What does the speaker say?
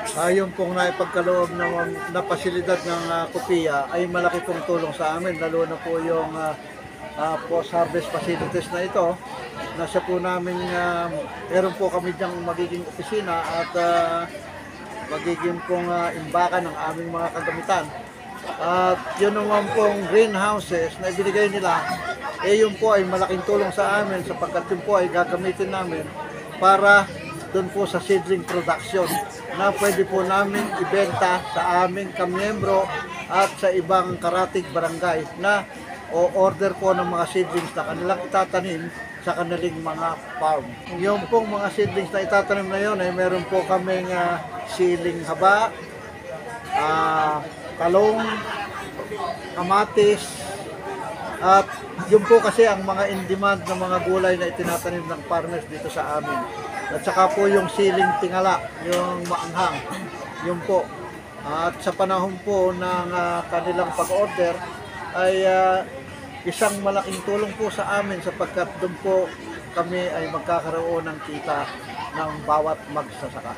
Yung pong naipagkaloob na pasilidad ng Kupiya ay malaki pong tulong sa amin, lalo na po yung post-harvest facilities na ito. Nasa po namin, meron po kami diyang magiging opisina at magiging pong imbakan ng aming mga kagamitan. At yun naman pong greenhouses na ibinigay nila, yun po ay malaking tulong sa amin sapagkat yun po ay gagamitin namin para doon po sa seedling production na pwede po namin ibenta sa aming kamiyembro at sa ibang karatig barangay na o-order po ng mga seedlings na kanilang itatanim sa kanilang mga farm. Yung pong mga seedlings na itatanim na yun ay meron po kaming siling haba, talong, kamatis, at yun po kasi ang mga in-demand na mga gulay na itinatanim ng farmers dito sa amin. At saka po yung siling tingala, yung maanghang, yun po. At sa panahon po ng kanilang pag-order ay isang malaking tulong po sa amin sapagkat doon po kami ay magkakaroon ng kita ng bawat magsasaka.